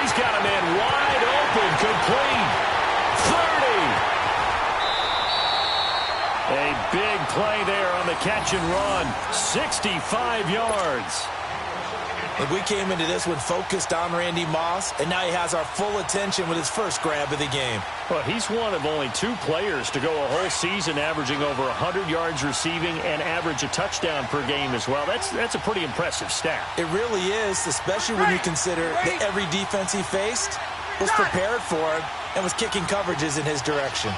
He's got a man wide open, complete. 30. A big play there on the catch and run. 65 yards. And we came into this one focused on Randy Moss, and now he has our full attention with his first grab of the game. Well, he's one of only 2 players to go a whole season averaging over 100 yards receiving and average a touchdown per game as well. That's a pretty impressive stat. It really is, especially when you consider that every defense he faced was prepared for him and was kicking coverages in his direction.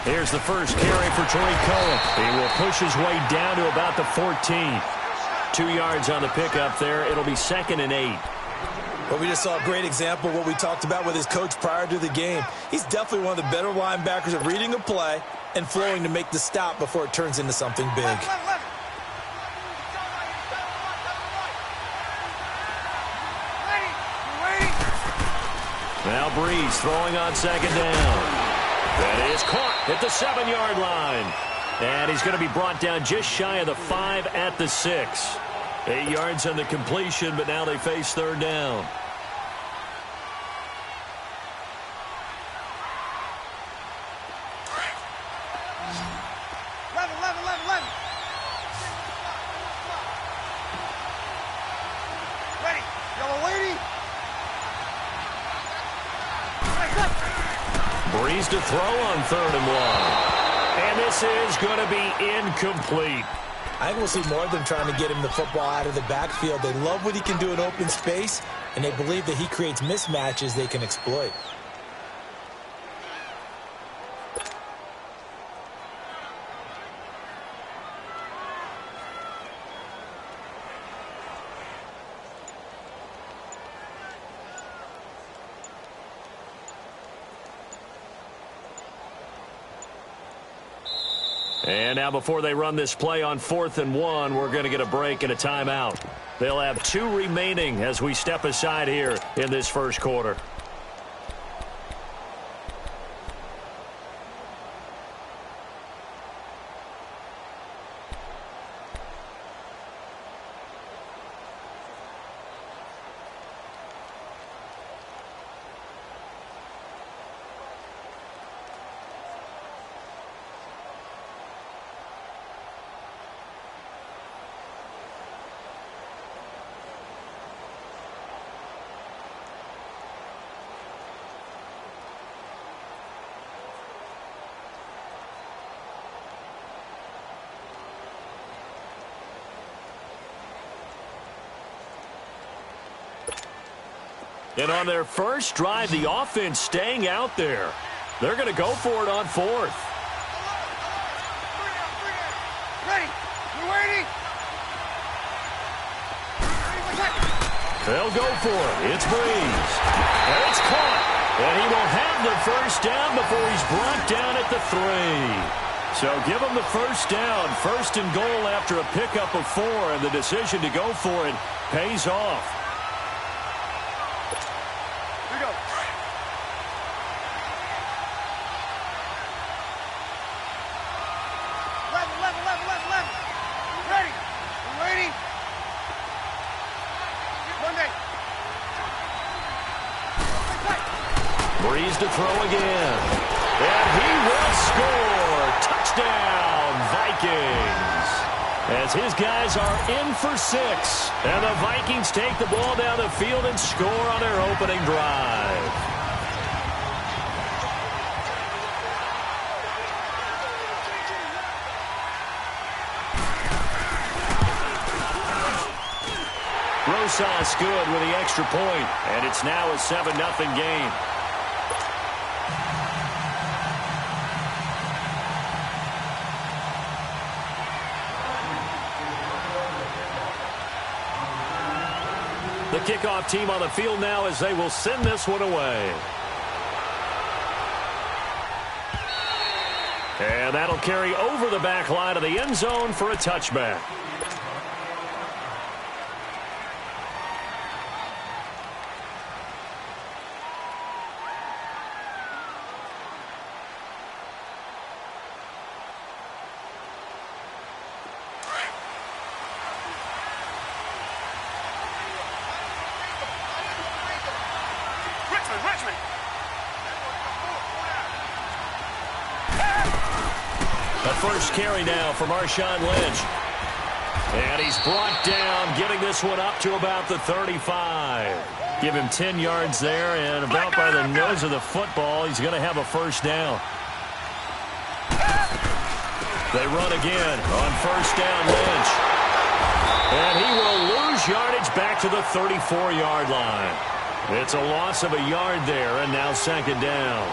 Here's the first carry for Tariq Cohen. He will push his way down to about the 14. 2 yards on the pickup there. It'll be 2nd and 8. Well, we just saw a great example of what we talked about with his coach prior to the game. He's definitely one of the better linebackers at reading a play and flowing to make the stop before it turns into something big. Now Breeze throwing on 2nd down. That is caught at the 7-yard line. And he's going to be brought down just shy of the 5 at the 6. 8 yards on the completion, but now they face 3rd down. Ready. Yellow lady. Breeze to throw on 3rd and 1. And this is going to be incomplete. I think we'll see more of them trying to get him the football out of the backfield. They love what he can do in open space, and they believe that he creates mismatches they can exploit. And now before they run this play on 4th and 1, we're going to get a break and a timeout. They'll have 2 remaining as we step aside here in this first quarter. And on their first drive, the offense staying out there. They're going to go for it on 4th. Ready. You waiting? They'll go for it. It's Breeze. And it's caught. And he will have the first down before he's brought down at the 3. So give him the first down. 1st and goal after a pickup of 4. And the decision to go for it pays off. Breeze to throw again. And he will score. Touchdown, Vikings. As his guys are in for 6. And the Vikings take the ball down the field and score on their opening drive. Rosas good with the extra point. And it's now a 7-0 game. The kickoff team on the field now as they will send this one away. And that'll carry over the back line of the end zone for a touchback. Richmond. The first carry now for Marshawn Lynch. And he's brought down, getting this one up to about the 35. Give him 10 yards there, and about by the nose of the football, he's going to have a first down. They run again on first down, Lynch. And he will lose yardage back to the 34-yard line. It's a loss of a yard there, and now second down.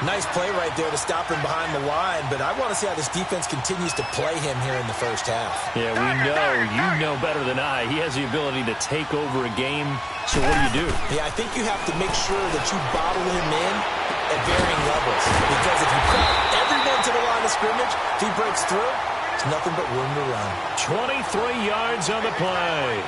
Nice play right there to stop him behind the line, but I want to see how this defense continues to play him here in the first half. Yeah, we know. You know better than I. He has the ability to take over a game, so what do? Yeah, I think you have to make sure that you bottle him in at varying levels, because if you crowd everyone to the line of scrimmage, if he breaks through, there's nothing but room to run. 23 yards on the play.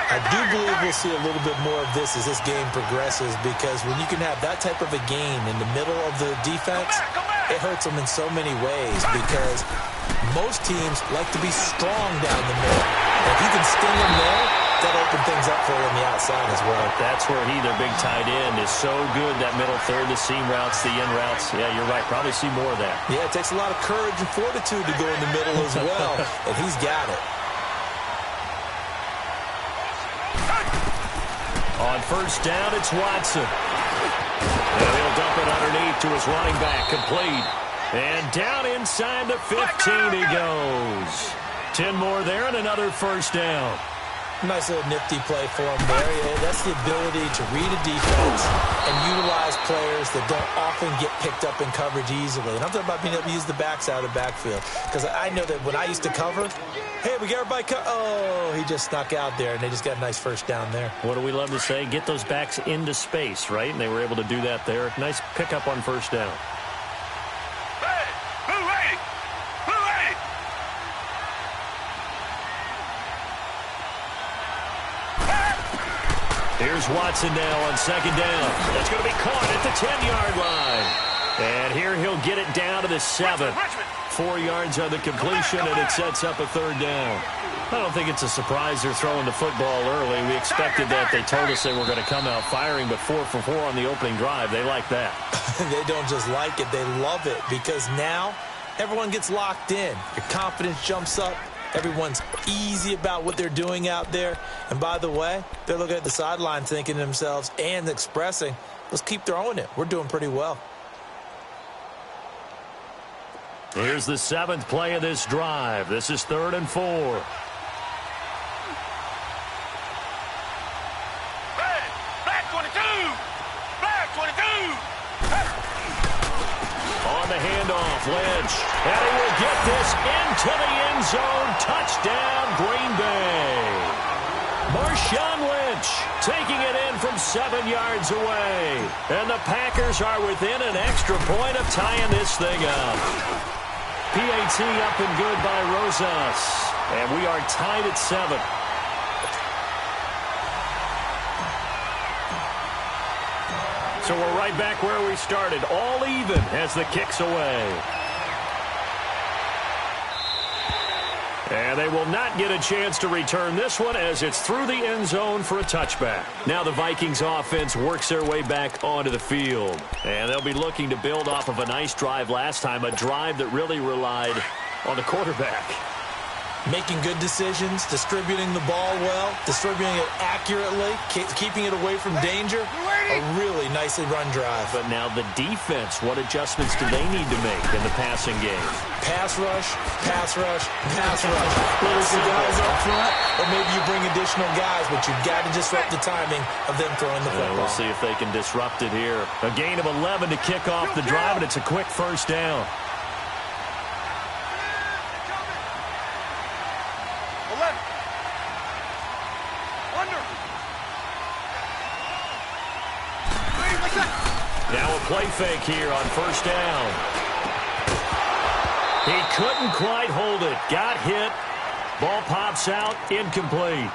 I do believe we'll see a little bit more of this as this game progresses, because when you can have that type of a gain in the middle of the defense, it hurts them in so many ways, because most teams like to be strong down the middle. If you can sting them there, that'll open things up for you on the outside as well. That's where their big tight end, is so good, that middle third, the seam routes, the in routes. Yeah, you're right. Probably see more of that. Yeah, it takes a lot of courage and fortitude to go in the middle as well, and he's got it. On first down, it's Watson. And he'll dump it underneath to his running back, complete. And down inside the 15 he goes. 10 more there and another first down. Nice little nifty play for him there. Yeah, that's the ability to read a defense and utilize players that don't often get picked up in coverage easily. And I'm talking about being able to use the backside of the backfield. Because I know that when I used to cover, hey, we got everybody oh, he just snuck out there, and they just got a nice first down there. What do we love to say? Get those backs into space, right? And they were able to do that there. Nice pickup on first down. Here's Watson now on second down. That's going to be caught at the 10-yard line. And here he'll get it down to the 7. 4 yards on the completion, and it sets up a third down. I don't think it's a surprise they're throwing the football early. We expected that. They told us they were going to come out firing, but 4 for 4 on the opening drive. They like that. They don't just like it. They love it, because now everyone gets locked in. Your confidence jumps up. Everyone's easy about what they're doing out there. And by the way, they're looking at the sideline thinking to themselves and expressing, let's keep throwing it. We're doing pretty well. Here's the 7th play of this drive. This is 3rd and 4. Black 22! Black 22! On the handoff, Lynch. And he will get this into the end zone. Touchdown, Green Bay. Marshawn Lynch taking it in from 7 yards away. And the Packers are within an extra point of tying this thing up. PAT up and good by Rosas. And we are tied at 7. So we're right back where we started, all even as the kick's away. And they will not get a chance to return this one as it's through the end zone for a touchback. Now the Vikings offense works their way back onto the field. And they'll be looking to build off of a nice drive last time, a drive that really relied on the quarterback. Making good decisions, distributing the ball well, distributing it accurately, keeping it away from danger. A really nicely run drive. But now the defense, what adjustments do they need to make in the passing game? Pass rush, pass rush, pass rush. Whether it's the guys up front, or maybe you bring additional guys, but you've got to disrupt the timing of them throwing the football. We'll see if they can disrupt it here. A gain of 11 to kick off the drive, and it's a quick first down. 11. Under. Now a play fake here on first down. He couldn't quite hold it. Got hit. Ball pops out. Incomplete.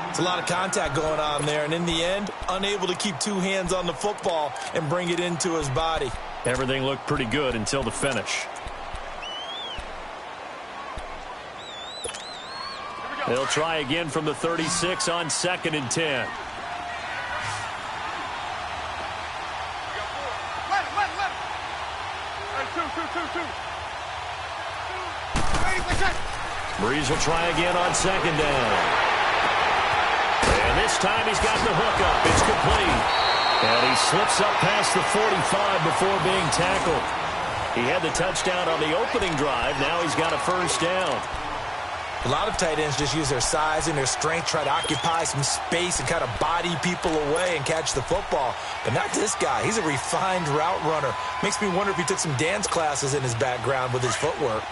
It's a lot of contact going on there, and in the end, unable to keep two hands on the football and bring it into his body. Everything looked pretty good until the finish. They'll try again from the 36 on 2nd and 10. Breeze will try again on second down. And this time he's got the hook up. It's complete. And he slips up past the 45 before being tackled. He had the touchdown on the opening drive. Now he's got a first down. A lot of tight ends just use their size and their strength, try to occupy some space and kind of body people away and catch the football. But not this guy. He's a refined route runner. Makes me wonder if he took some dance classes in his background with his footwork.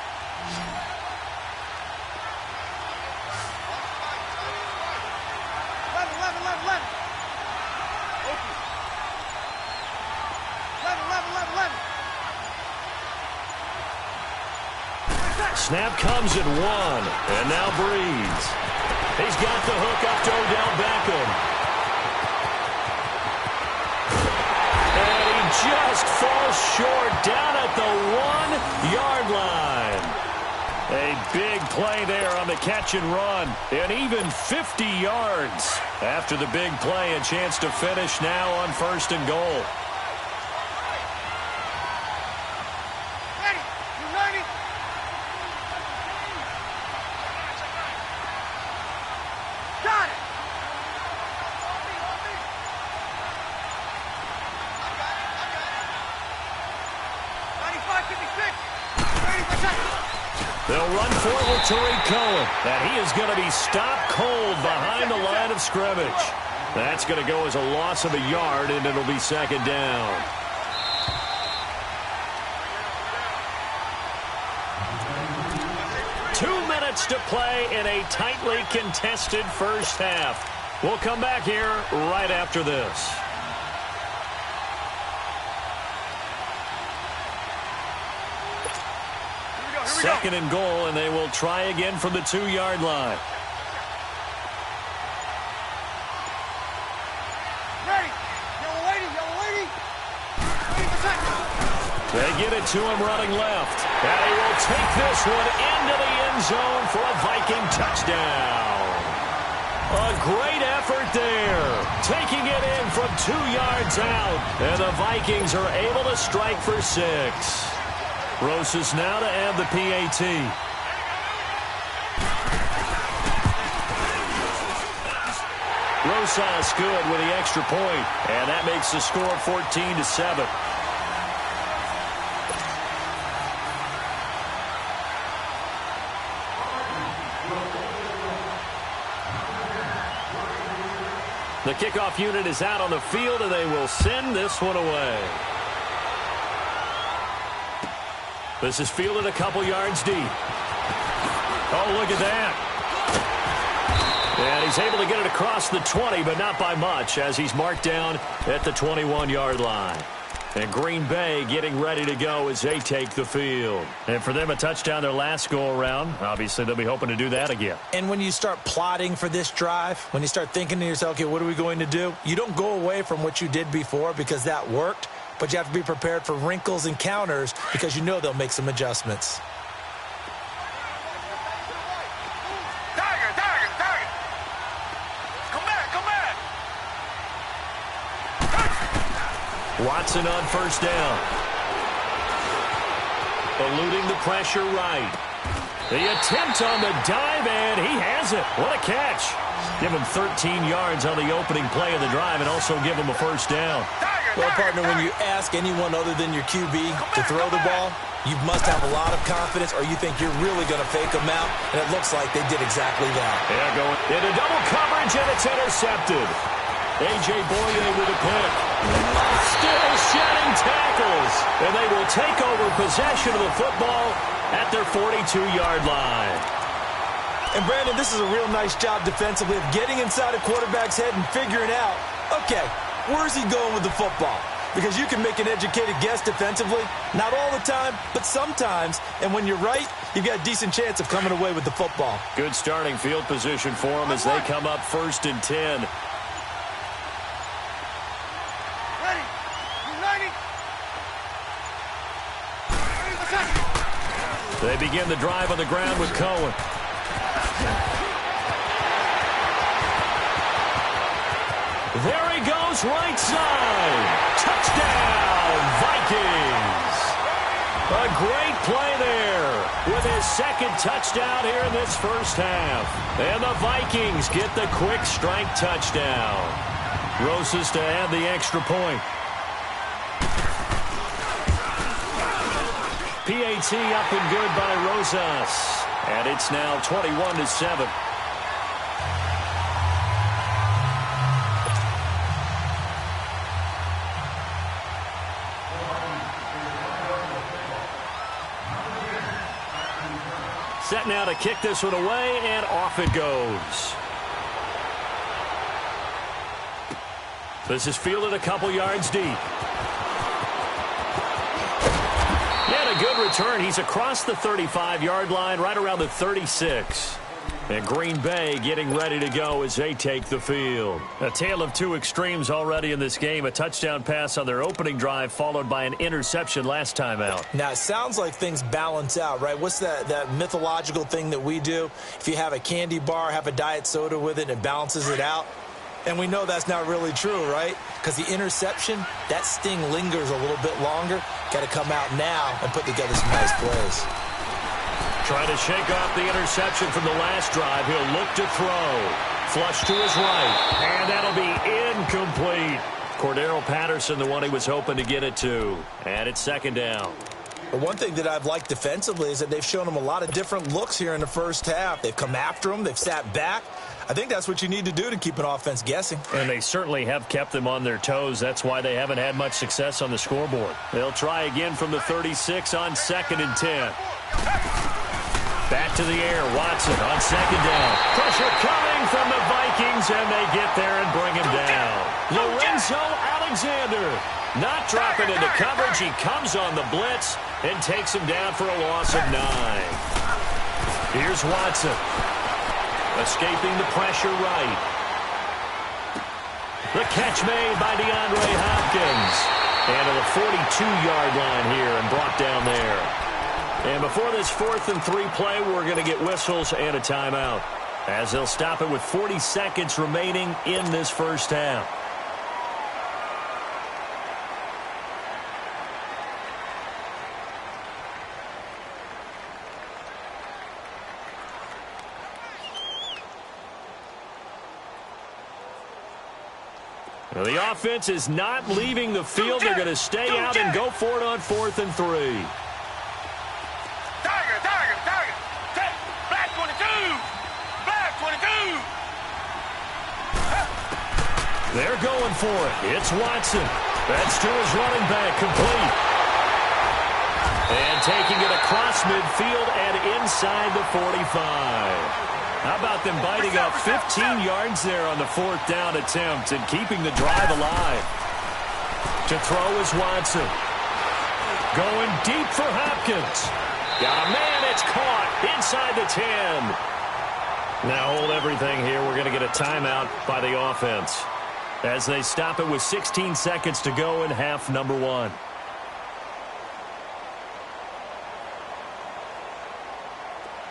Snap comes at 1, and now Breeze. He's got the hook up to Odell Beckham. And he just falls short down at the 1-yard line. A big play there on the catch and run, and even 50 yards. After the big play, a chance to finish now on 1st and goal. They'll run forward to Tariq Cohen. And he is going to be stopped cold behind the line of scrimmage. That's going to go as a loss of a yard, and it'll be second down. To play in a tightly contested first half. We'll come back here right after this. Second and goal, and they will try again from the 2-yard line. They get it to him running left. And he will take this one into the end zone for a Viking touchdown. A great effort there. Taking it in from 2 yards out. And the Vikings are able to strike for 6. Rosas now to add the PAT. Rosas good with the extra point. And that makes the score 14-7. The kickoff unit is out on the field, and they will send this one away. This is fielded a couple yards deep. Oh, look at that. And he's able to get it across the 20, but not by much, as he's marked down at the 21-yard line. And Green Bay getting ready to go as they take the field. And for them, a touchdown their last go-around. Obviously, they'll be hoping to do that again. And when you start plotting for this drive, when you start thinking to yourself, okay, what are we going to do? You don't go away from what you did before because that worked, but you have to be prepared for wrinkles and counters because you know they'll make some adjustments. Watson on first down. Eluding the pressure right. The attempt on the dive, and he has it. What a catch. Give him 13 yards on the opening play of the drive and also give him a first down. Well, partner, when you ask anyone other than your QB to throw the ball, you must have a lot of confidence or you think you're really going to fake them out, and it looks like they did exactly that. Yeah, going into double coverage, and it's intercepted. A.J. Boye with a pick. Still shedding tackles. And they will take over possession of the football at their 42-yard line. And, Brandon, this is a real nice job defensively of getting inside a quarterback's head and figuring out, okay, where's he going with the football? Because you can make an educated guess defensively. Not all the time, but sometimes. And when you're right, you've got a decent chance of coming away with the football. Good starting field position for them as they come up 1st and 10. They begin the drive on the ground with Cohen. There he goes, right side. Touchdown, Vikings. A great play there with his second touchdown here in this first half. And the Vikings get the quick strike touchdown. Rosas to add the extra point. PAT up and good by Rosas. And it's now 21-7. Set now to kick this one away, and off it goes. This is fielded a couple yards deep. And a good return. He's across the 35-yard line, right around the 36. And Green Bay getting ready to go as they take the field. A tale of two extremes already in this game. A touchdown pass on their opening drive, followed by an interception last time out. Now, it sounds like things balance out, right? What's that mythological thing that we do? If you have a candy bar, have a diet soda with it, and it balances it out. And we know that's not really true, right? Because the interception, that sting lingers a little bit longer. Got to come out now and put together some nice plays. Trying to shake off the interception from the last drive. He'll look to throw. Flush to his right. And that'll be incomplete. Cordero Patterson, the one he was hoping to get it to. And it's second down. But one thing that I've liked defensively is that they've shown him a lot of different looks here in the first half. They've come after him. They've sat back. I think that's what you need to do to keep an offense guessing. And they certainly have kept them on their toes. That's why they haven't had much success on the scoreboard. They'll try again from the 36 on 2nd and 10. Back to the air. Watson on second down. Pressure coming from the Vikings, and they get there and bring him down. Lorenzo Alexander not dropping into coverage. He comes on the blitz and takes him down for a loss of 9. Here's Watson. Escaping the pressure right. The catch made by DeAndre Hopkins. And to the 42-yard line here and brought down there. And before this 4th and 3 play, we're going to get whistles and a timeout, as they'll stop it with 40 seconds remaining in this first half. Well, the offense is not leaving the field. They're going to stay out and go for it on 4th and 3. They're going for it. It's Watson. That's to his running back, complete. And taking it across midfield and inside the 45. How about them biting up 15 yards there on the 4th down attempt and keeping the drive alive? To throw is Watson. Going deep for Hopkins. Got a man. It's caught inside the 10. Now hold everything here. We're going to get a timeout by the offense, as they stop it with 16 seconds to go in half number 1.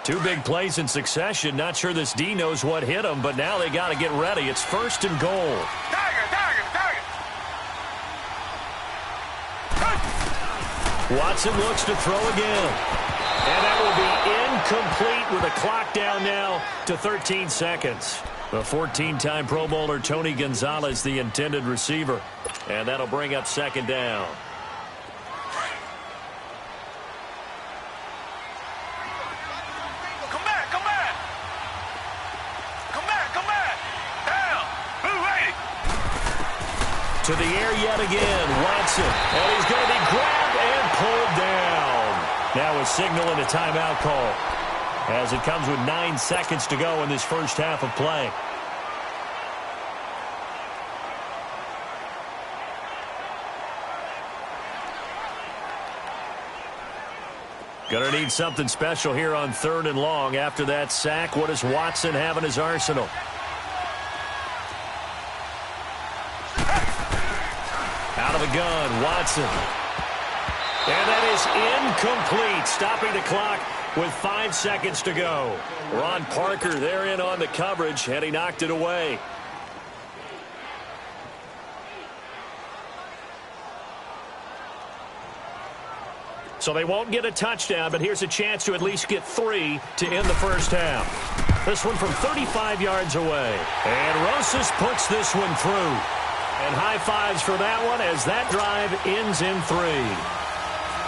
Two big plays in succession. Not sure this D knows what hit him, but now they got to get ready. It's 1st and goal. Watson looks to throw again. And that will be incomplete with a clock down now to 13 seconds. The 14-time Pro Bowler Tony Gonzalez, the intended receiver. And that'll bring up 2nd down. To the air yet again, Watson. And he's going to be grabbed and pulled down. Now a signal and a timeout call, as it comes with 9 seconds to go in this first half of play. Going to need something special here on 3rd and long. After that sack, what does Watson have in his arsenal? Out of the gun, Watson. And that is incomplete, stopping the clock with 5 seconds to go. Ron Parker there in on the coverage, and he knocked it away. So they won't get a touchdown, but here's a chance to at least get 3 to end the first half. This one from 35 yards away. And Rosas puts this one through. And high fives for that one as that drive ends in 3.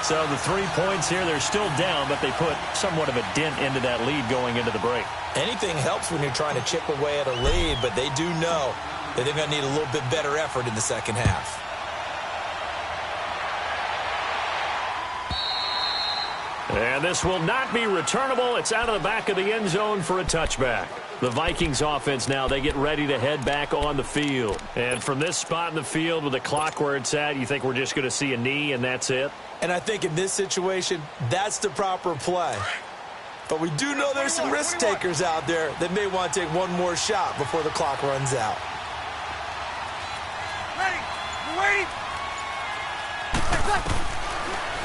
So the 3 points here, they're still down, but they put somewhat of a dent into that lead going into the break. Anything helps when you're trying to chip away at a lead, but they do know that they're going to need a little bit better effort in the second half. And this will not be returnable. It's out of the back of the end zone for a touchback. The Vikings offense now, they get ready to head back on the field. And from this spot in the field with the clock where it's at, you think we're just going to see a knee and that's it? And I think in this situation, that's the proper play. But we do know there's some risk takers out there that may want to take one more shot before the clock runs out. Ready? You waiting?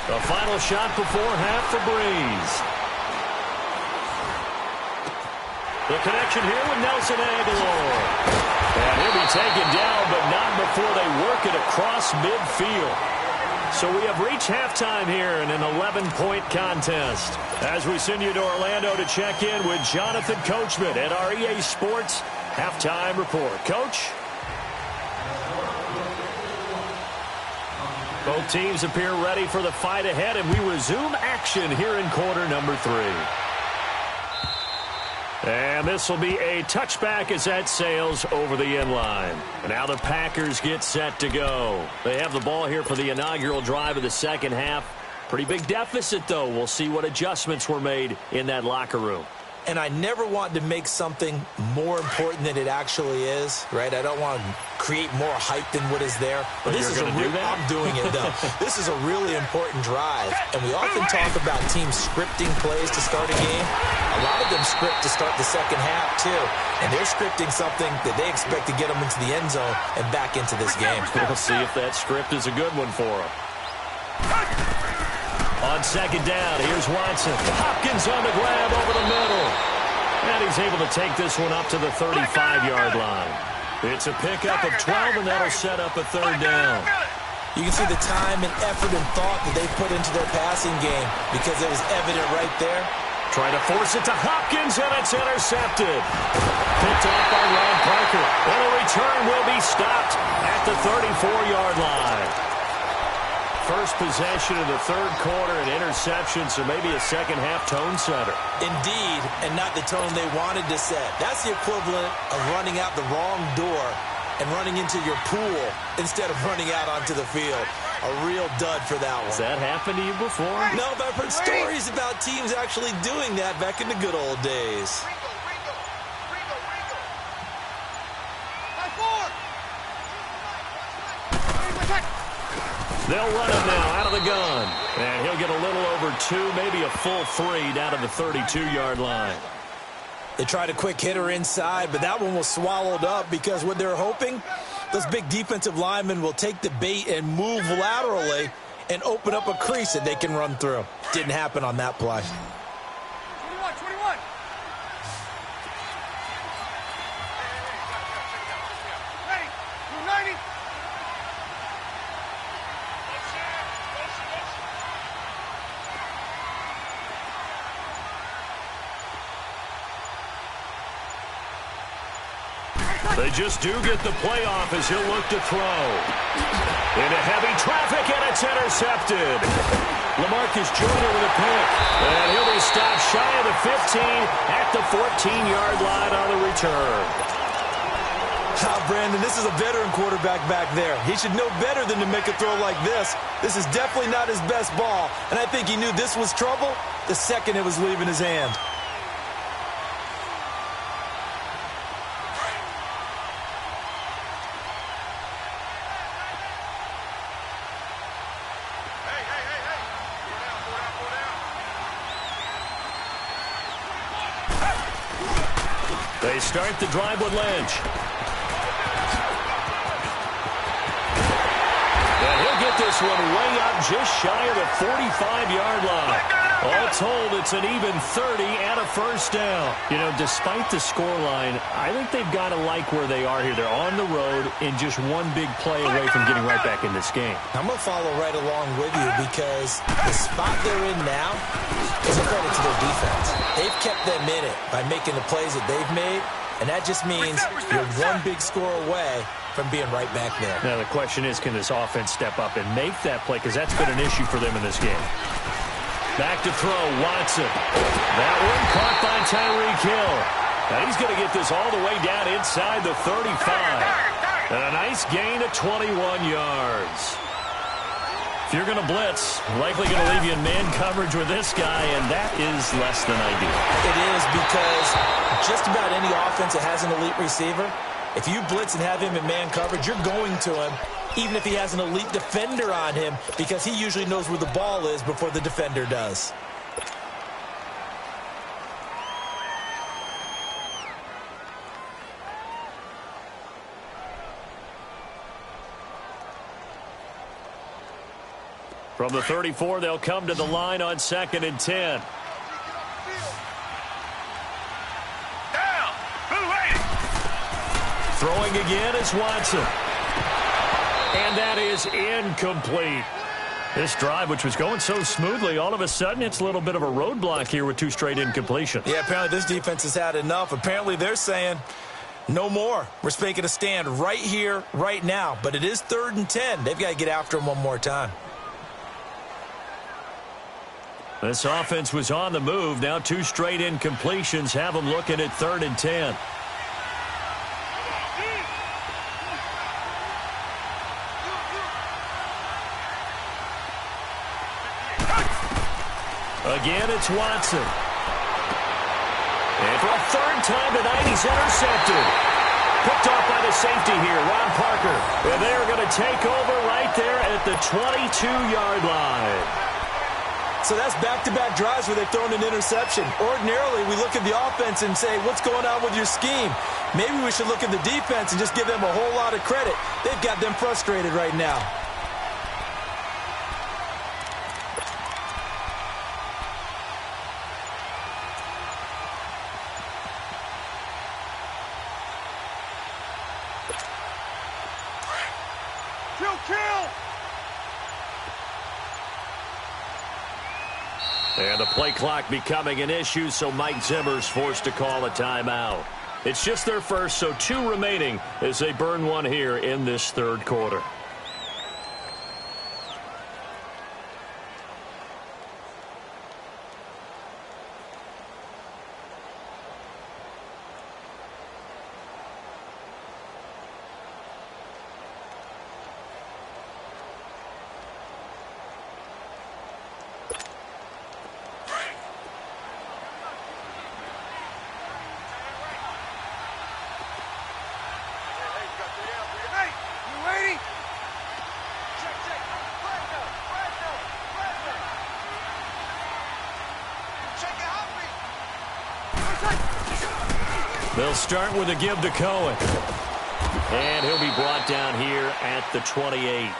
The final shot before half for Breeze. The connection here with Nelson Aguilar. And he'll be taken down, but not before they work it across midfield. So we have reached halftime here in an 11-point contest. As we send you to Orlando to check in with Jonathan Coachman at our EA Sports Halftime Report. Coach? Both teams appear ready for the fight ahead, and we resume action here in quarter number 3. And this will be a touchback as that sails over the end line. And now the Packers get set to go. They have the ball here for the inaugural drive of the second half. Pretty big deficit, though. We'll see what adjustments were made in that locker room. And I never want to make something more important than it actually is, right? I don't want to create more hype than what is there. But this is I'm doing it, though. This is a really important drive. And we often talk about teams scripting plays to start a game. A lot of them script to start the second half, too. And they're scripting something that they expect to get them into the end zone and back into this game. We'll see if that script is a good one for them. On second down, here's Watson. Hopkins on the grab over the middle. And he's able to take this one up to the 35-yard line. It's a pickup of 12, and that'll set up a third down. You can see the time and effort and thought that they put into their passing game because it was evident right there. Trying to force it to Hopkins, and it's intercepted. Picked off by Ron Parker. And the return will be stopped at the 34-yard line. First possession of the third quarter, an interception, so maybe a second-half tone setter. Indeed, and not the tone they wanted to set. That's the equivalent of running out the wrong door and running into your pool instead of running out onto the field. A real dud for that one. Has that happened to you before? No, but I've heard stories about teams actually doing that back in the good old days. They'll run it now out of the gun. And he'll get a little over 2, maybe a full 3 down to the 32-yard line. They tried a quick hitter inside, but that one was swallowed up because what they're hoping, those big defensive linemen will take the bait and move laterally and open up a crease that they can run through. Didn't happen on that play. 21. Ready? 290. They just do get the playoff as he'll look to throw. Into heavy traffic, and it's intercepted. LaMarcus Joyner with a pick. And he'll be stopped shy of the 15 at the 14-yard line on the return. Brandon, this is a veteran quarterback back there. He should know better than to make a throw like this. This is definitely not his best ball, and I think he knew this was trouble the second it was leaving his hand. They start the drive with Lynch. And he'll get this one way up just shy of the 45-yard line. All told, it's an even 30 and a first down. You know, despite the scoreline, I think they've got to like where they are here. They're on the road and just one big play away from getting right back in this game. I'm going to follow right along with you because the spot they're in now is a credit to their defense. They've kept them in it by making the plays that they've made, and that just means you're one big score away from being right back there. Now, the question is, can this offense step up and make that play? Because that's been an issue for them in this game. Back to throw, Watson. That one caught by Tyreek Hill. Now he's going to get this all the way down inside the 35. And a nice gain of 21 yards. If you're going to blitz, likely going to leave you in man coverage with this guy, and that is less than ideal. It is because just about any offense that has an elite receiver, if you blitz and have him in man coverage, you're going to him, even if he has an elite defender on him, because he usually knows where the ball is before the defender does. From the 34, they'll come to the line on 2nd and 10. Throwing again is Watson. And that is incomplete. This drive, which was going so smoothly, all of a sudden it's a little bit of a roadblock here with 2 straight incompletions. Yeah, apparently this defense has had enough. Apparently they're saying no more. We're making a stand right here, right now. But it is 3rd and 10. They've got to get after him one more time. This offense was on the move. Now 2 straight incompletions have them looking at 3rd and 10. Again, it's Watson. And for a 3rd time tonight, he's intercepted. Picked off by the safety here, Ron Parker. And they're going to take over right there at the 22-yard line. So that's back-to-back drives where they've thrown an interception. Ordinarily, we look at the offense and say, what's going on with your scheme? Maybe we should look at the defense and just give them a whole lot of credit. They've got them frustrated right now. Kill! And the play clock becoming an issue, so Mike Zimmer's forced to call a timeout. It's just their first, so 2 remaining as they burn one here in this 3rd quarter. They'll start with a give to Cohen. And he'll be brought down here at the 28.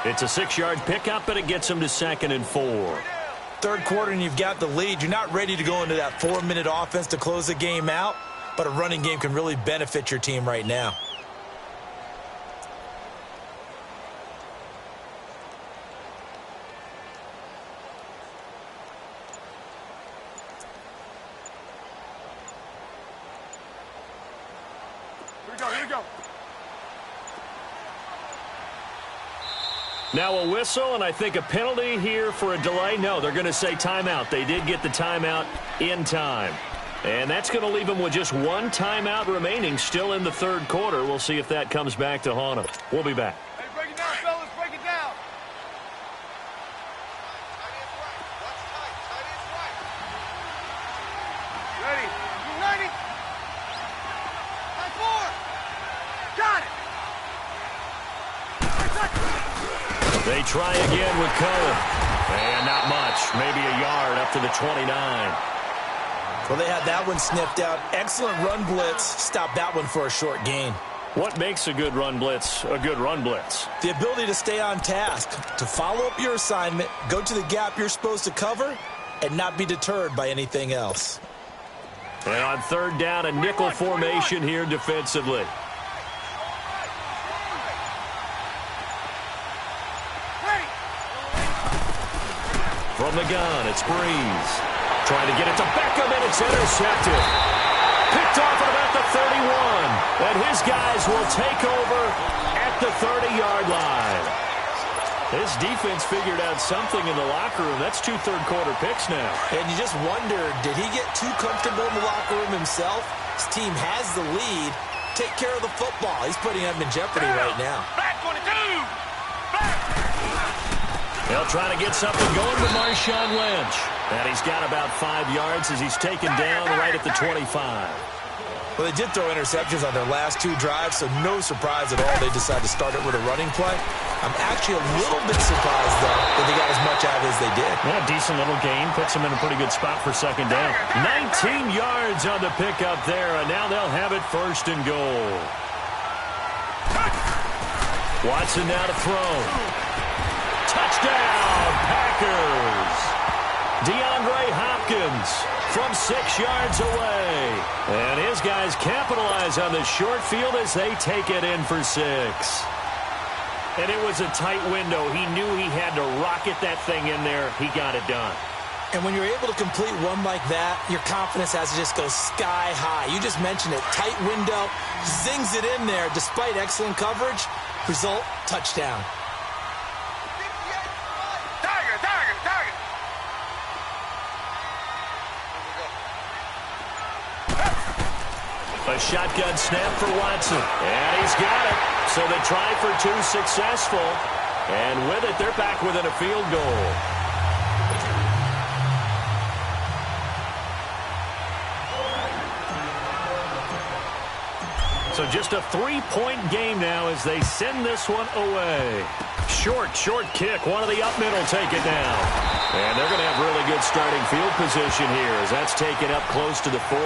It's a 6-yard pickup, but it gets him to 2nd and 4. 3rd quarter and you've got the lead. You're not ready to go into that 4-minute offense to close the game out, but a running game can really benefit your team right now. Here we go. Now a whistle, and I think a penalty here for a delay. No, they're going to say timeout. They did get the timeout in time. And that's going to leave them with just 1 timeout remaining still in the 3rd quarter. We'll see if that comes back to haunt them. We'll be back. Hey, break it down, fellas. Break it down. Ready. You ready? 9-4. Got it. They try again with Cohen. And not much. Maybe a yard up to the 29. Well, they had that one sniffed out. Excellent run blitz. Stopped that one for a short gain. What makes a good run blitz a good run blitz? The ability to stay on task, to follow up your assignment, go to the gap you're supposed to cover, and not be deterred by anything else. And on third down, a nickel formation here defensively. From the gun, it's Breeze. Trying to get it to Beckham, and it's intercepted. Picked off at about the 31. And his guys will take over at the 30-yard line. This defense figured out something in the locker room. That's 2 third-quarter picks now. And you just wonder, did he get too comfortable in the locker room himself? His team has the lead. Take care of the football. He's putting them in jeopardy right now. Back 22! Back! They'll try to get something going with Marshawn Lynch. And he's got about 5 yards as he's taken down right at the 25. Well, they did throw interceptions on their last 2 drives, so no surprise at all they decided to start it with a running play. I'm actually a little bit surprised, though, that they got as much out of it as they did. Yeah, decent little gain. Puts them in a pretty good spot for second down. 19 yards on the pickup there, and now they'll have it first and goal. Watson now to throw. Touchdown, Packers. DeAndre Hopkins from 6 yards away. And his guys capitalize on the short field as they take it in for 6. And it was a tight window. He knew he had to rocket that thing in there. He got it done. And when you're able to complete one like that, your confidence has to just go sky high. You just mentioned it. Tight window, zings it in there despite excellent coverage. Result, touchdown. Tiger, Tiger, Tiger! A shotgun snap for Watson. And he's got it. So they try for 2, successful. And with it, they're back within a field goal. So just a 3-point game now as they send this one away. Short kick. One of the up middle take it down. And they're going to have really good starting field position here as that's taken up close to the 40.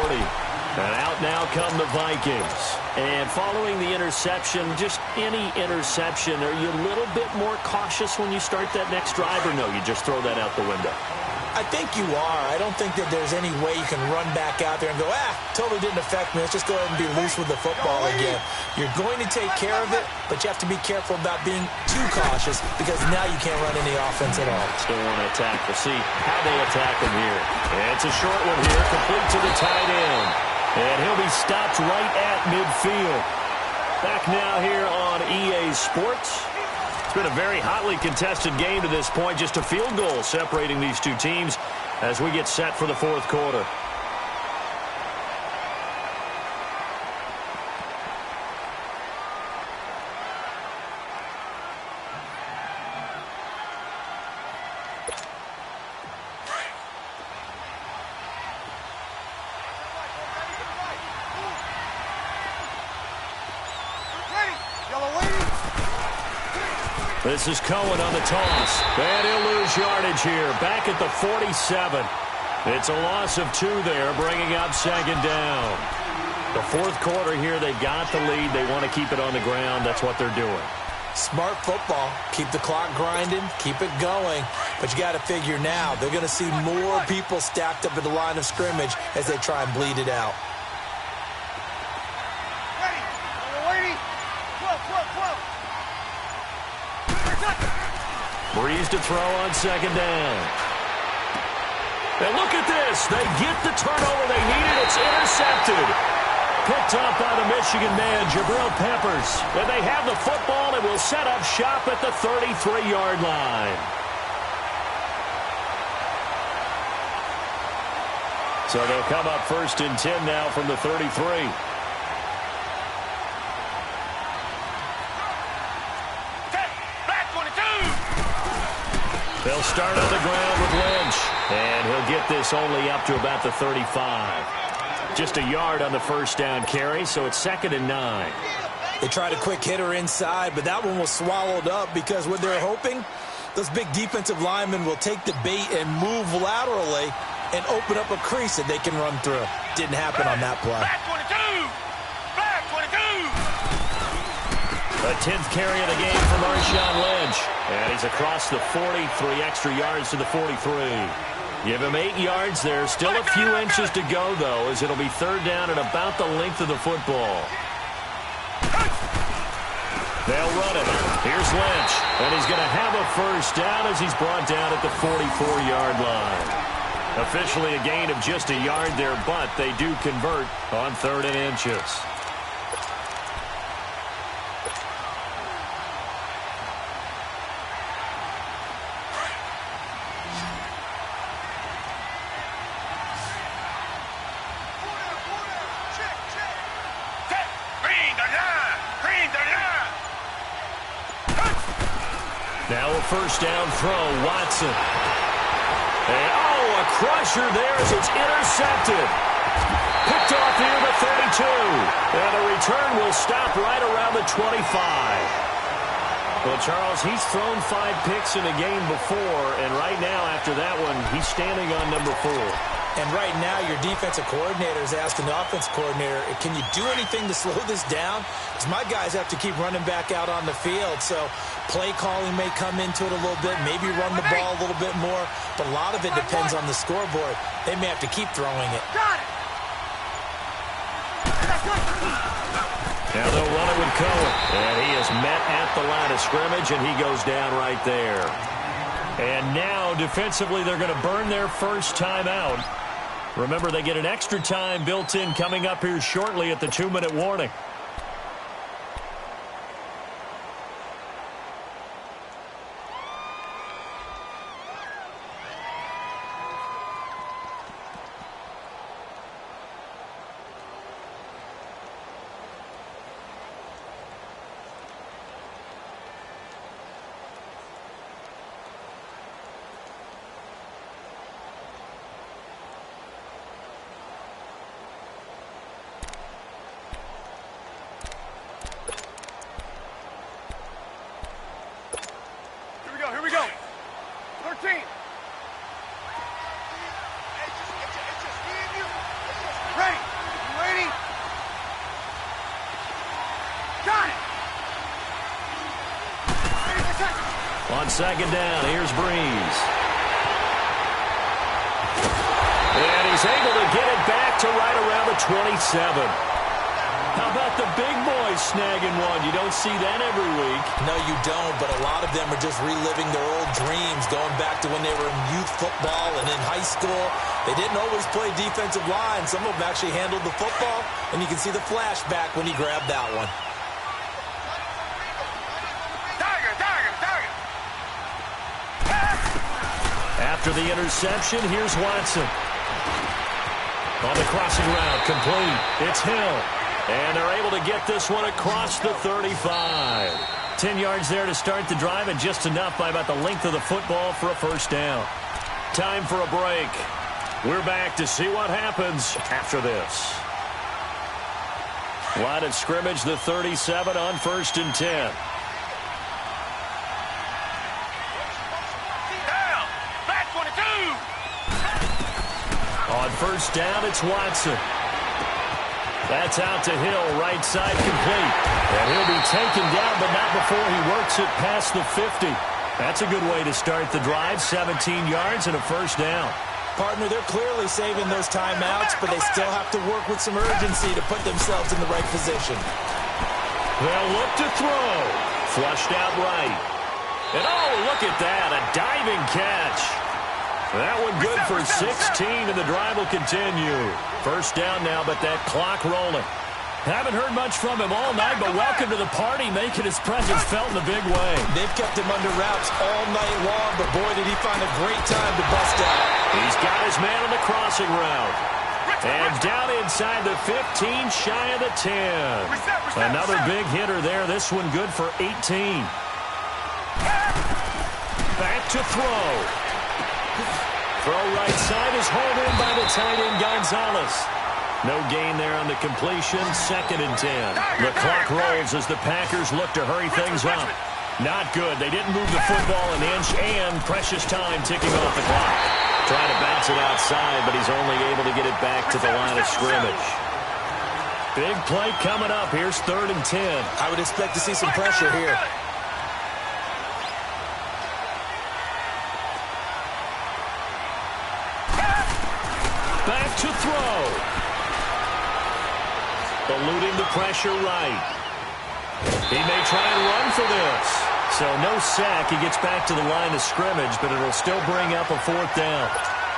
And out now come the Vikings. And following the interception, just any interception, are you a little bit more cautious when you start that next drive, or no, you just throw that out the window? I think you are. I don't think that there's any way you can run back out there and go, totally didn't affect me. Let's just go ahead and be loose with the football again. You're going to take care of it, but you have to be careful about being too cautious because now you can't run any offense at all. Still want to attack. We'll see how they attack him here. And it's a short one here, complete to the tight end. And he'll be stopped right at midfield. Back now here on EA Sports. It's been a very hotly contested game to this point. Just a field goal separating these two teams as we get set for the fourth quarter. This is Cohen on the toss. And he'll lose yardage here. Back at the 47. It's a loss of 2 there, bringing up second down. The fourth quarter here, they've got the lead. They want to keep it on the ground. That's what they're doing. Smart football. Keep the clock grinding. Keep it going. But you got to figure now, they're going to see more people stacked up at the line of scrimmage as they try and bleed it out. Breeze to throw on second down. And look at this. They get the turnover they needed. It's intercepted. Picked up by the Michigan man, Jabril Peppers. And they have the football and will set up shop at the 33-yard line. So they'll come up first and 10 now from the 33. They'll start on the ground with Lynch. And he'll get this only up to about the 35. Just a yard on the first down carry, so it's 2nd and 9. They tried a quick hitter inside, but that one was swallowed up because what they're hoping, those big defensive linemen will take the bait and move laterally and open up a crease that they can run through. Didn't happen on that play. Back 22! Back 22! The 10th carry of the game for Marshawn Lynch. And he's across the 40, 3 extra yards to the 43. Give him 8 yards there. Still a few inches to go, though, as it'll be third down at about the length of the football. They'll run it. Here's Lynch, and he's going to have a first down as he's brought down at the 44-yard line. Officially a gain of just a yard there, but they do convert on 3rd and inches. Now a first down throw, Watson. And, a crusher there as it's intercepted. Picked off near the 32. And the return will stop right around the 25. Well, Charles, he's thrown 5 picks in a game before, and right now after that one, he's standing on number 4. And right now, your defensive coordinator is asking the offense coordinator, can you do anything to slow this down? Because my guys have to keep running back out on the field. So play calling may come into it a little bit, maybe run the ball a little bit more. But a lot of it depends on the scoreboard. They may have to keep throwing it. Got it. Now they'll run it with Cohen. And he is met at the line of scrimmage, and he goes down right there. And now, defensively, they're going to burn their first time out. Remember, they get an extra time built in coming up here shortly at the 2-minute warning. Here we go. 13. Ready. You ready? Got it. On second down, here's Breeze. And he's able to get it back to right around the 27. How about the big boys snagging one? You don't see that every week. No, you don't, but a lot of them are just reliving their old dreams, going back to when they were in youth football and in high school. They didn't always play defensive line. Some of them actually handled the football, and you can see the flashback when he grabbed that one. Tiger. After the interception, here's Watson. On the crossing route, complete. It's Hill. And they're able to get this one across the 35. 10 yards there to start the drive, and just enough by about the length of the football for a first down. Time for a break. We're back to see what happens after this. Line of scrimmage, the 37 on 1st and 10. Down. Back 22. On first down, it's Watson. That's out to Hill, right side complete. And he'll be taken down, but not before he works it past the 50. That's a good way to start the drive. 17 yards and a first down. Partner, they're clearly saving those timeouts, but they still have to work with some urgency to put themselves in the right position. They'll look to throw. Flushed out right. And look at that, a diving catch. That one good for 16, and the drive will continue. First down now, but that clock rolling. Haven't heard much from him all night, but welcome to the party, making his presence felt in a big way. They've kept him under wraps all night long, but boy, did he find a great time to bust out. He's got his man on the crossing route. And down inside the 15, shy of the 10. Another big hitter there. This one good for 18. Back to throw. Throw right side is hauled in by the tight end Gonzalez. No gain there on the completion. 2nd and 10. The clock rolls as the Packers look to hurry things up. Not good. They didn't move the football an inch, and precious time ticking off the clock. Trying to bounce it outside, but he's only able to get it back to the line of scrimmage. Big play coming up. Here's 3rd and 10. I would expect to see some pressure here. Back to throw. Eluding the pressure right. He may try and run for this. So no sack. He gets back to the line of scrimmage, but it'll still bring up a 4th down.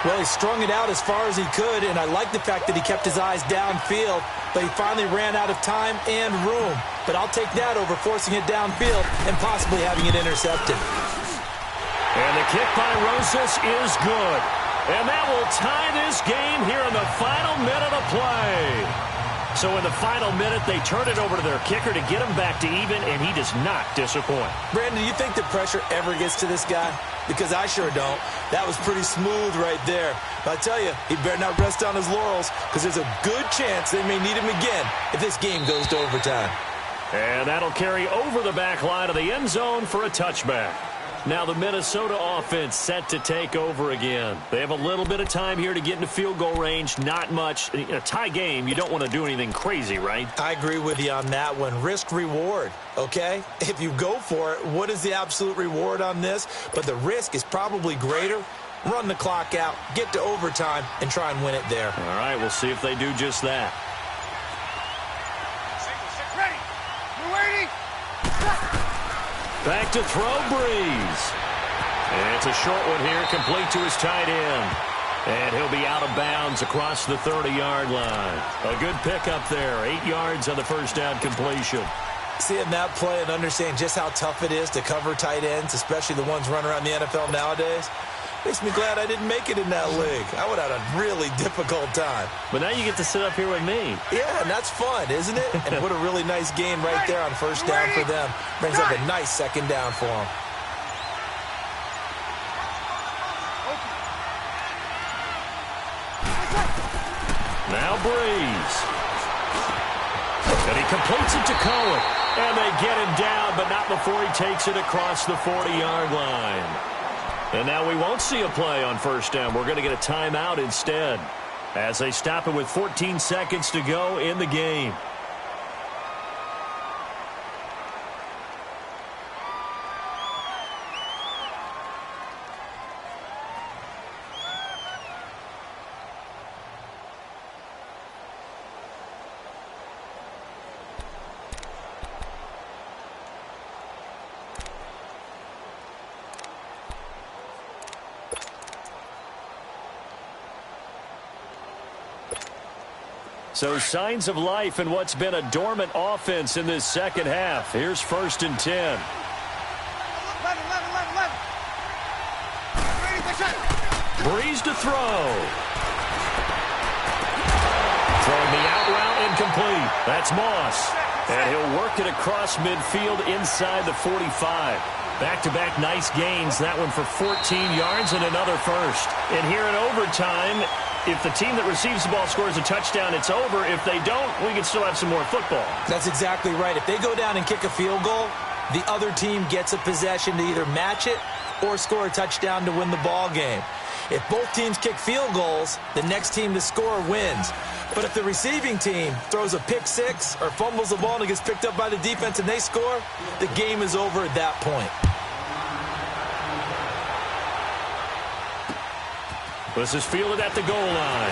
Well, he strung it out as far as he could, and I like the fact that he kept his eyes downfield, but he finally ran out of time and room. But I'll take that over forcing it downfield and possibly having it intercepted. And the kick by Rosas is good. And that will tie this game here in the final minute of play. So in the final minute, they turn it over to their kicker to get him back to even, and he does not disappoint. Brandon, do you think the pressure ever gets to this guy? Because I sure don't. That was pretty smooth right there. But I tell you, he better not rest on his laurels, because there's a good chance they may need him again if this game goes to overtime. And that'll carry over the back line of the end zone for a touchback. Now the Minnesota offense set to take over again. They have a little bit of time here to get into field goal range. Not much. In a tie game, you don't want to do anything crazy, right? I agree with you on that one. Risk-reward, okay? If you go for it, what is the absolute reward on this? But the risk is probably greater. Run the clock out, get to overtime, and try and win it there. All right, we'll see if they do just that. Ready. We're waiting. Back to throw, Breeze. And it's a short one here, complete to his tight end. And he'll be out of bounds across the 30-yard line. A good pickup there, 8 yards on the first down completion. Seeing that play and understanding just how tough it is to cover tight ends, especially the ones running around the NFL nowadays, makes me glad I didn't make it in that league. I would have had a really difficult time. But now you get to sit up here with me. Yeah, and that's fun, isn't it? And what a really nice game right there on first down for them. Brings up a nice second down for them. Now Breeze. And he completes it to Cohen. And they get him down, but not before he takes it across the 40-yard line. And now we won't see a play on first down. We're going to get a timeout instead as they stop it with 14 seconds to go in the game. So signs of life in what's been a dormant offense in this second half. Here's 1st and 10. 11. Ready, push it. Breeze to throw. Throwing the out route incomplete. That's Moss. And he'll work it across midfield inside the 45. Back-to-back nice gains. That one for 14 yards and another first. And here in overtime, if the team that receives the ball scores a touchdown, it's over. If they don't, we can still have some more football. That's exactly right. If they go down and kick a field goal, the other team gets a possession to either match it or score a touchdown to win the ball game. If both teams kick field goals, the next team to score wins. But if the receiving team throws a pick six or fumbles the ball and it gets picked up by the defense and they score, the game is over at that point. This is fielded at the goal line.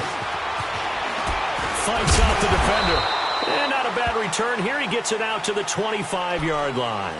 Fights out the defender. And not a bad return here. He gets it out to the 25-yard line.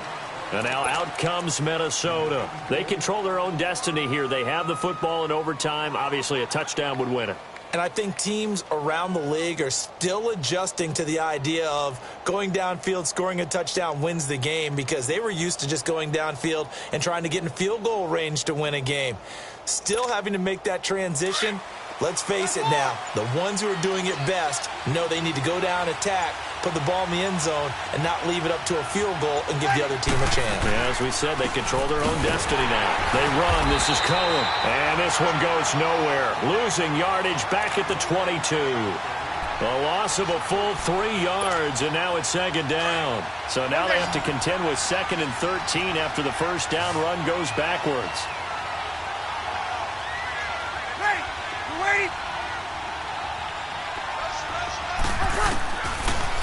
And now out comes Minnesota. They control their own destiny here. They have the football in overtime. Obviously, a touchdown would win it. And I think teams around the league are still adjusting to the idea of going downfield, scoring a touchdown wins the game, because they were used to just going downfield and trying to get in field goal range to win a game. Still having to make that transition. Let's face it now, the ones who are doing it best know they need to go down, attack, put the ball in the end zone, and not leave it up to a field goal and give the other team a chance. Yeah, as we said, they control their own destiny now. They run. This is Cohen. And this one goes nowhere. Losing yardage back at the 22. A loss of a full 3 yards, and now it's second down. So now they have to contend with 2nd and 13 after the first down run goes backwards.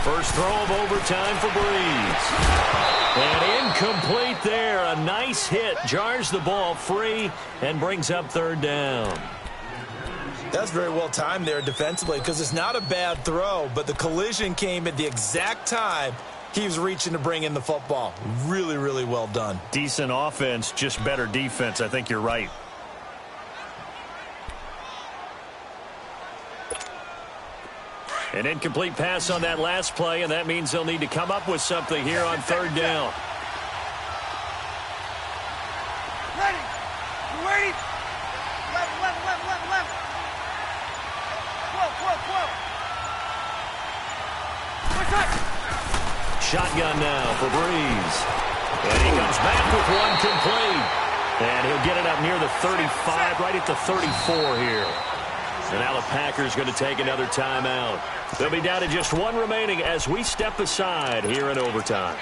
First throw of overtime for Breeze. And incomplete there. A nice hit. Jars the ball free and brings up 3rd down. That's very well timed there defensively because it's not a bad throw, but the collision came at the exact time he was reaching to bring in the football. Really, really well done. Decent offense, just better defense. I think you're right. An incomplete pass on that last play, and that means they'll need to come up with something here on third down. Ready. You waiting? 11. 12. What's up? Shotgun now for Breeze. And he comes back with one complete. And he'll get it up near the 35, right at the 34 here. And now the Packers going to take another timeout. They'll be down to just one remaining as we step aside here in overtime.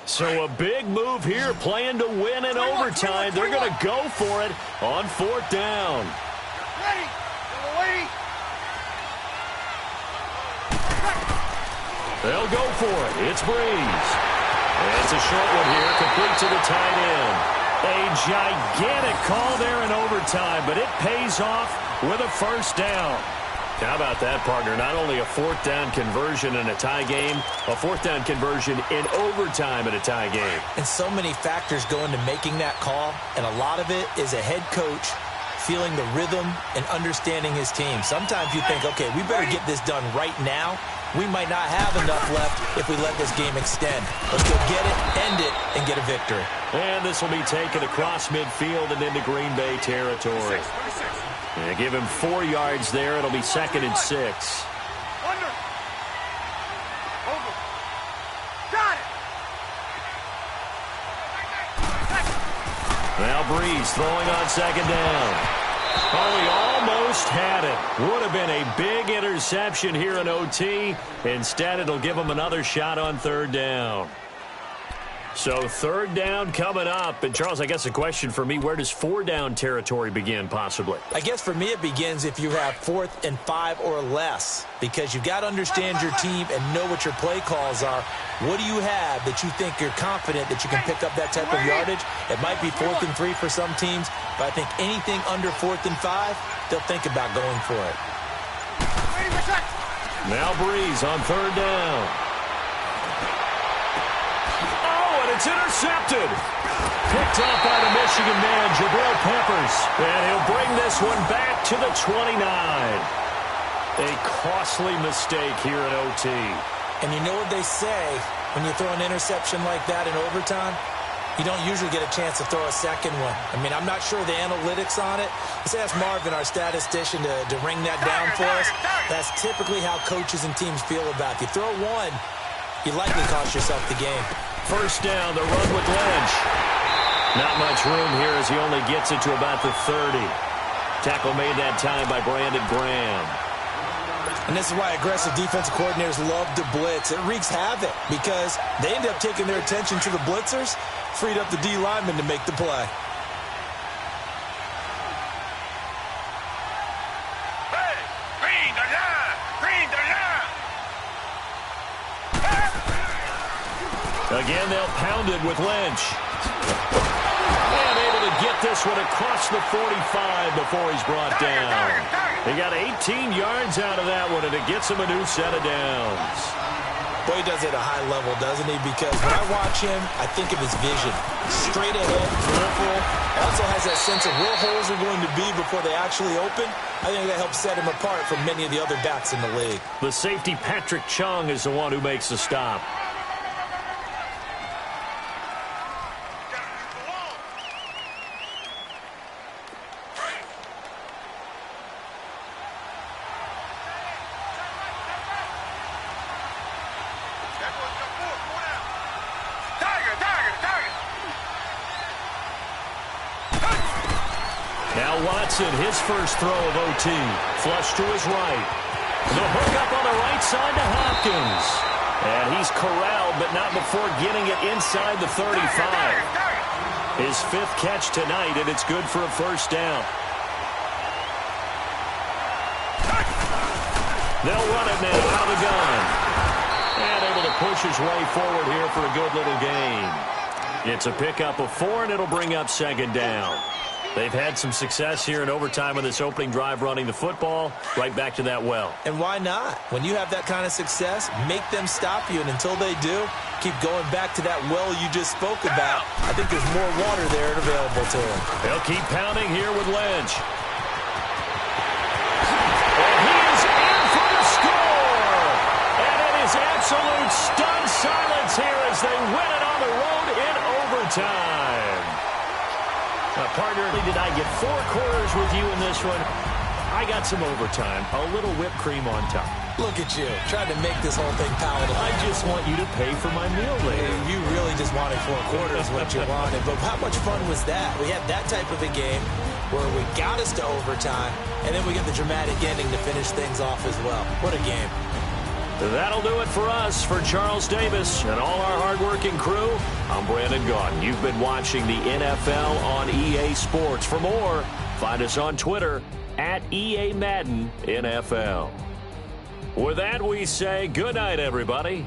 So a big move here, playing to win in overtime. They're going to go for it on fourth down. Ready. Waiting. They'll go for it. It's Breeze. It's a short one here, complete to the tight end. A gigantic call there in overtime, but it pays off with a first down. How about that, partner? Not only a fourth down conversion in a tie game, a fourth down conversion in overtime in a tie game. And so many factors go into making that call, and a lot of it is a head coach feeling the rhythm and understanding his team. Sometimes you think, okay, we better get this done right now. We might not have enough left if we let this game extend. Let's go get it, end it, and get a victory. And this will be taken across midfield and into Green Bay territory. And give him 4 yards there. It'll be 2nd and 6. Under. Over. Got it. Now Breeze throwing on 2nd down. Oh, he almost had it. Would have been a big interception here in OT. Instead, it'll give him another shot on 3rd down. So 3rd down coming up. And, Charles, I guess a question for me, where does 4 down territory begin possibly? I guess for me it begins if you have 4th and 5 or less, because you've got to understand your team and know what your play calls are. What do you have that you think you're confident that you can pick up that type of yardage? It might be 4th and 3 for some teams, but I think anything under 4th and 5, they'll think about going for it. Now Breeze on 3rd down. It's intercepted. Picked up by the Michigan man, Jabril Peppers. And he'll bring this one back to the 29. A costly mistake here at OT. And you know what they say, when you throw an interception like that in overtime, you don't usually get a chance to throw a second one. I mean, I'm not sure the analytics on it. Let's ask Marvin, our statistician, to ring that down for us. That's typically how coaches and teams feel about it. You throw one, you likely cost yourself the game. First down, the run with Lynch. Not much room here as he only gets it to about the 30. Tackle made that time by Brandon Graham. And this is why aggressive defensive coordinators love to blitz. It wreaks havoc because they end up taking their attention to the blitzers, freed up the D lineman to make the play. Again, they'll pound it with Lynch. And able to get this one across the 45 before he's brought down. He got 18 yards out of that one, and it gets him a new set of downs. Boy, he does it at a high level, doesn't he? Because when I watch him, I think of his vision. Straight ahead, peripheral. Also has that sense of where holes are going to be before they actually open. I think that helps set him apart from many of the other backs in the league. The safety, Patrick Chung, is the one who makes the stop. His first throw of OT. Flush to his right. The hook up on the right side to Hopkins. And he's corralled, but not before getting it inside the 35. His 5th catch tonight, and it's good for a first down. They'll run it now out of the gun. And able to push his way forward here for a good little gain. It's a pickup of 4, and it'll bring up 2nd down. They've had some success here in overtime on this opening drive running the football. Right back to that well. And why not? When you have that kind of success, make them stop you. And until they do, keep going back to that well you just spoke about. I think there's more water there available to them. They'll keep pounding here with Lynch. And he is in for the score. And it is absolute stunned silence here as they win it on the road in overtime. Partner, did I get 4 quarters with you in this one? I got some overtime, a little whipped cream on top. Look at you, trying to make this whole thing palatable. I just want you to pay for my meal later. You really just wanted 4 quarters what you wanted. But how much fun was that? We had that type of a game where we got us to overtime, and then we get the dramatic ending to finish things off as well. What a game. That'll do it for us. For Charles Davis and all our hardworking crew, I'm Brandon Gaudin. You've been watching the NFL on EA Sports. For more, find us on Twitter at EA Madden NFL. With that, we say good night, everybody.